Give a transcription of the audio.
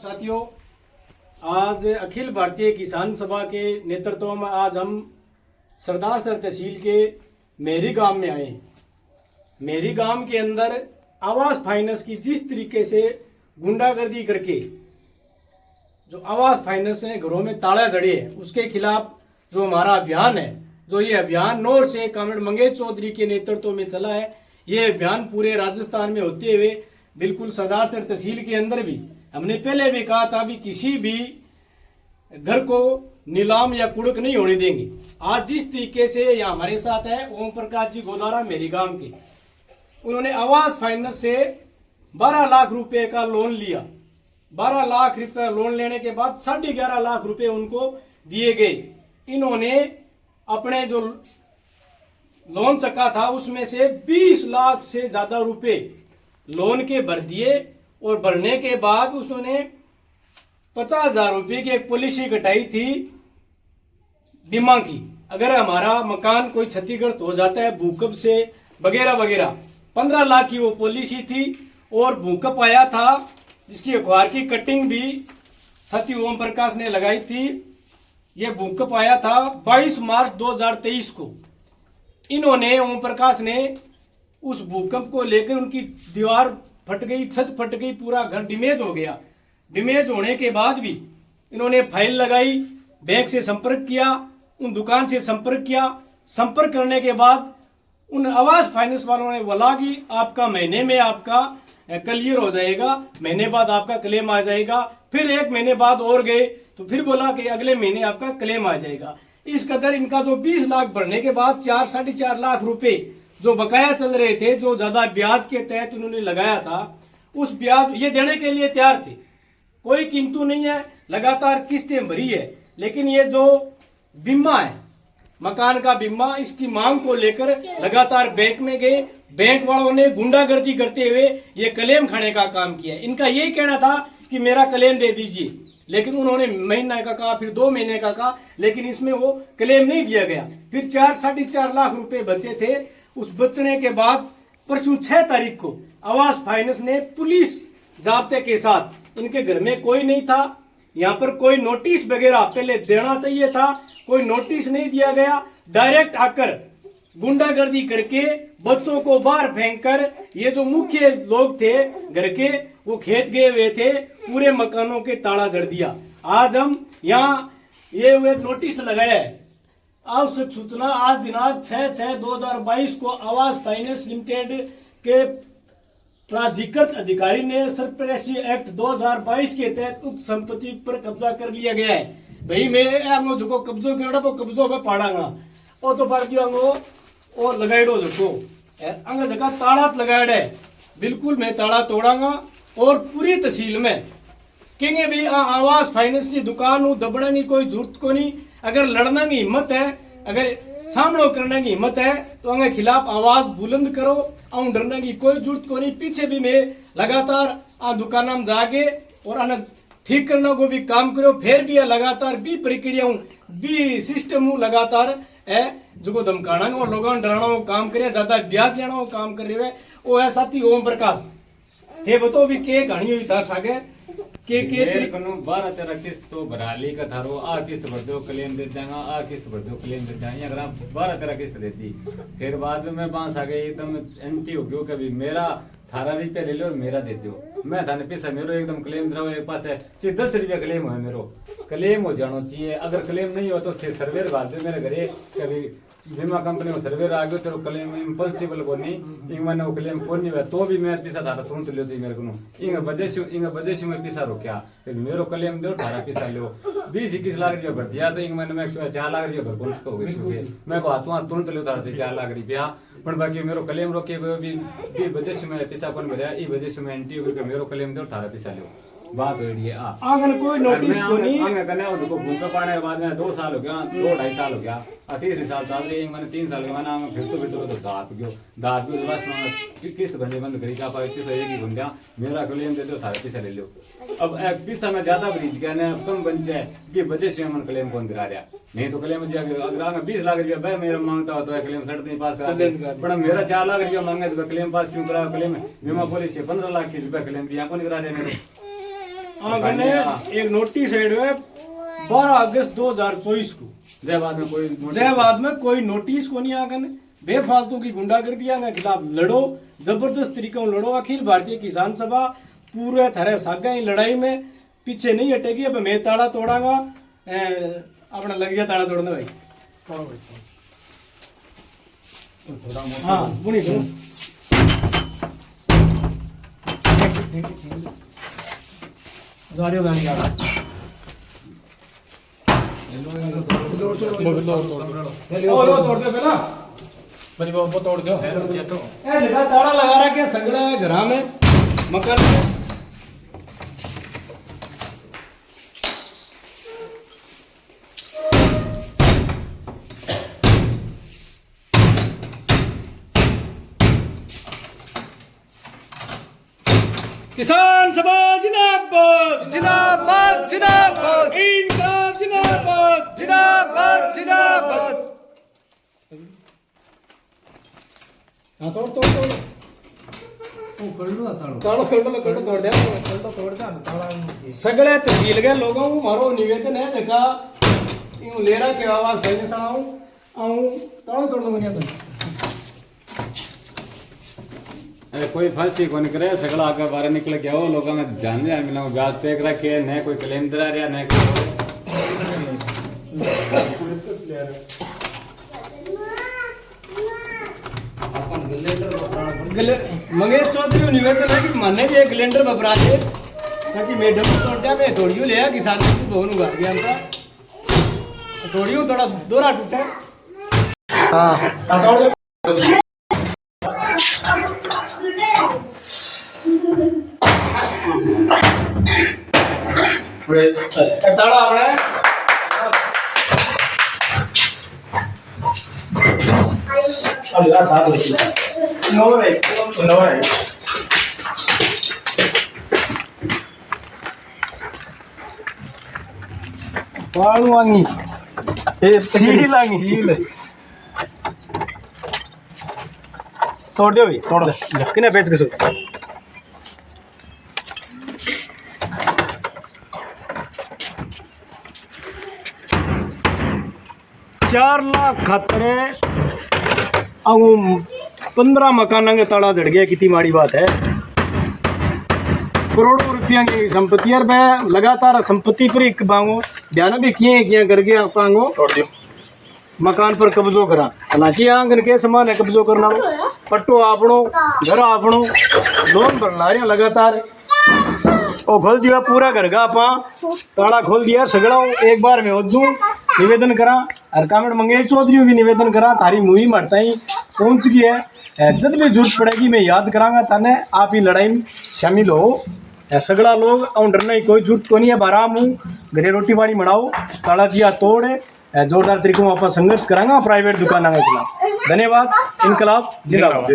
साथियों, आज अखिल भारतीय किसान सभा के नेतृत्व में आज हम सरदारसर तहसील के मेरी गांव में आए। मेरी गांव के अंदर आवास फाइनेंस की जिस तरीके से गुंडागर्दी करके जो आवास फाइनेंस ने घरों में ताला जड़े है, उसके खिलाफ जो हमारा अभियान है, जो ये अभियान नौर से कॉमरेड मंगेश चौधरी के नेतृत्व में चला है, ये अभियान पूरे राजस्थान में होते हुए बिल्कुल सरदारसर तहसील के अंदर भी हमने पहले भी कहा था भी किसी भी घर को नीलाम या कुड़क नहीं होने देंगे। आज जिस तरीके से यहाँ हमारे साथ है ओम प्रकाश जी गोदारा मेरी गांव के, उन्होंने आवास फाइनेंस से 12 लाख रुपए का लोन लिया। 12 लाख रुपए लोन लेने के बाद 11.5 लाख रुपए उनको दिए गए। इन्होंने अपने जो लोन चक्का था उसमें से 20 लाख से ज्यादा रुपए लोन के भर दिए और भरने के बाद उसने 50,000 रुपए की एक पॉलिसी कटाई थी बीमा की। अगर हमारा मकान कोई क्षतिग्रस्त हो जाता है भूकंप से वगैरह वगैरह, 15 लाख की वो पॉलिसी थी। और भूकंप आया था जिसकी अखबार की कटिंग भी साथी ओम प्रकाश ने लगाई थी। ये भूकंप आया था 22 मार्च 2023 को। इन्होंने ओम प्रकाश ने उस भूकंप को लेकर उनकी दीवार फट गई, छत फट गई, पूरा घर डैमेज हो गया। डैमेज होने के बाद भी इन्होंने फाइल लगाई, बैंक से संपर्क किया, उन दुकान से संपर्क किया। संपर्क करने के बाद उन आवास फाइनेंस वालों ने बोला कि आपका महीने में आपका क्लियर हो जाएगा, महीने बाद आपका क्लेम आ जाएगा। फिर 1 महीने बाद और गए तो फिर बोला कि अगले महीने आपका क्लेम आ जाएगा। इस कदर इनका जो 20 लाख भरने के बाद 4-4.5 लाख रुपए जो बकाया चल रहे थे, जो ज्यादा ब्याज के तहत उन्होंने लगाया था, उस ब्याज ये देने के लिए तैयार थे, कोई किंतु नहीं है, लगातार किस्तें भरी है। लेकिन ये जो बीमा है मकान का बीमा, इसकी मांग को लेकर लगातार बैंक में गए। बैंक वालों ने गुंडागर्दी करते हुए ये क्लेम खाने का काम किया। इनका यही कहना था कि मेरा क्लेम दे दीजिए, लेकिन उन्होंने महीने का कहा, फिर 2 महीने का कहा, लेकिन इसमें वो क्लेम नहीं दिया गया। फिर 4-4.5 लाख रुपए बचे थे। उस बचने के बाद परसों 6 तारीख को आवास फाइनेंस ने पुलिस जाब्ते के साथ, इनके घर में कोई नहीं था, यहाँ पर कोई नोटिस वगैरह पहले देना चाहिए था, कोई नोटिस नहीं दिया गया। डायरेक्ट आकर गुंडागर्दी करके बच्चों को बाहर फेंककर, ये जो मुख्य लोग थे घर के वो खेत गए हुए थे, पूरे मकानों के ताला जड़ दिया। आज हम यहाँ ये नोटिस लगाया है। आवश्यक सूचना आज दिनांक 6/6/2022 को आवास फाइनेंस लिमिटेड के प्राधिकृत अधिकारी ने सरप्रेसी एक्ट 2022 के तहत उप संपत्ति पर कब्जा कर लिया गया है। भाई मैं जो कब्जो केड़ा वो कब्जो पे पाड़ांगा ओ तो पाड़ दियांगो और लगाइडो जो अंग जगह ताला लगाइड है, बिल्कुल मैं ताला तोड़ांगा। और पूरी तहसील में कहेंगे भी आवास फाइनेंस की दुकान दबने की कोई जरूरत को नहीं। अगर लड़ने की हिम्मत है, अगर सामना करने की हिम्मत है तो उनके खिलाफ आवाज बुलंद करो। और डरने की कोई जरूरत को नहीं। पीछे भी मैं लगातार दुकान में जाके और ठीक करने को भी काम करो। फिर भी लगातार भी प्रक्रिया भी सिस्टम लगातार है जो धमकाना और लोगों डराना काम करे, ज्यादा ब्याज लेना काम कर रहे हैं। वो है साथी ओम प्रकाश थे बतो भी के कहानी हुई था सागे के 12-13 किस्त तो भराली का थारो आ किस्त भर दो क्लेम दे देंगे, आ किस्त भर दो क्लेम दे देंगे। अगर आप 12-13 किस्त देती, फिर बाद में मैं बांस आ गई एकदम एंटी हो गयो। कभी मेरा 18 रुपया ले लो और मेरा दे दो, मैं थाने पैसा मेरो एकदम क्लेम दो। एक पास है 10 रुपया क्लेम हो, मेरो क्लेम हो जाना चाहिए। अगर क्लेम नहीं हो तो सर्वेर भाग दे मेरे घरे। कभी बीमा कंपनी में सर्वेर आ गयो तेरे क्लेम इम्पॉसिबल को नहीं, इंग मैंने वो क्लेम को नहीं हुआ तो भी मैं पैसा था तुरंत ले जाइए मेरे को। इंग वजह से मैं पैसा रोकया, फिर मेरो क्लेम दो 18 पैसा लो। 20-21 लाख रुपया भर दिया तो इंग मैंने मैं 4 लाख रुपया भर कौन हो गए। मैं को हाथों हाथ तुरंत ले था 4 लाख रुपया, पर बाकी मेरो क्लेम रोके भी वजह से मैं पैसा कौन भरया, ई वजह से मैं एंटी हो गया। मेरो क्लेम दो 18 पैसा लो, बात हो रही है। आंगन कोई नोटिस को नहीं आंगन कने और को भूखा पाने के बाद में 2 साल हो गया, 2-2.5 साल हो गया, 38 साल चल रही मैंने 3 साल के मैंने फिर तो दात गयो लास्ट में किस्त भरने बंद करी का पाए पैसा एक ही घूम गया। मेरा क्लेम दे दो 18 पैसा ले लो। अब पैसा में ज्यादा ब्रिज गया ना कम बन जाए ये वजह से मन क्लेम कौन दिला रहा, नहीं तो क्लेम अगर 20 लाख रुपया भाई मेरा मांगता हो तो क्लेम 7.5 पास करा, पर मेरा 4 लाख रुपया मांगे तो क्लेम पास क्यों करा। क्लेम बीमा पॉलिसी 15 लाख की रुपया क्लेम भी यहाँ को नहीं करा रहे मेरे। आंगन एक नोटिस है 12 अगस्त 2024 को जयबाद में कोई नोटिस को नहीं आंगन बेफालतू की गुंडागर्दियां के खिलाफ लड़ो, जबरदस्त तरीकों लड़ो। अखिल भारतीय किसान सभा पूरे तरह सागा लड़ाई में पीछे नहीं हटेगी। अब मैं ताला तोड़ांगा, अपना लग गया ताला तोड़ना भाई। हाँ बुनी सुनो तोड़ दो पहला वो तोड़ दो। जगह ताला लगा रहा क्या सगड़ा है घर में मकान में। किसान सभा जिंदाबाद जिंदाबाद जिंदाबाद इनकलाब जिंदाबाद जिंदाबाद जिंदाबाद। हाँ तोड़ तोड़ तोड़ ताड़ो तोड़ दे सगले तहसील के लोगों को मारो निवेदन है देखा यूं लेरा के आवाज फैलने सुनाऊं आऊं ताड़ो तोड़ दूंगा। अरे कोई फांसी कौन करे सगला आगे बाहर निकल गया हो लोगों में ध्यान नहीं मिला ब्याज चेक रखे न कोई क्लेम दरा रहा न कोई मंगेश चौधरी निवेदन है कि माने भी एक कैलेंडर बपरा दे ताकि मैडम को तोड़ दिया मैं थोड़ियो ले किसान को भवन उगा गया हमका थोड़ियो थोड़ा दोरा टूटा। हां ताड़ा अपने अल्लाह साथ नो रे पाल वांगी ए सील लांगी तोड़ दो भाई तोड़ दे किने बेच के सो 4 लाख खतरे 15 मकान के ताड़ा जड़ गया। कितनी माड़ी बात है। करोड़ों रुपया की संपत्ति है लगातार संपत्ति पर एक बांगो ध्यान भी किए करके पांगो मकान पर कब्जो करा। हालांकि आंगन के समान है कब्जो करना पट्टो आपनो घर आपनो लोन पर ला रहे लगातार और खोल दिया पूरा घर का आपा ताड़ा खोल दिया सगड़ा एक बार में होजू निवेदन करा और कामेड़ मंगेश चौधरी भी निवेदन करा तारी मुहिम मारता ही पहुंच गई है। जब भी जरूरत पड़ेगी मैं याद करांगा ताने आप ही लड़ाई में शामिल हो। सगड़ा लोग और डरने की कोई जरूरत को नहीं है। बाराम हूँ घरे रोटी पानी बनाओ ताड़ा जिया तोड़ जोरदार तरीकों में आप संघर्ष करांगा प्राइवेट दुकानों के खिलाफ। धन्यवाद। इनकलाब जिंदाबाद।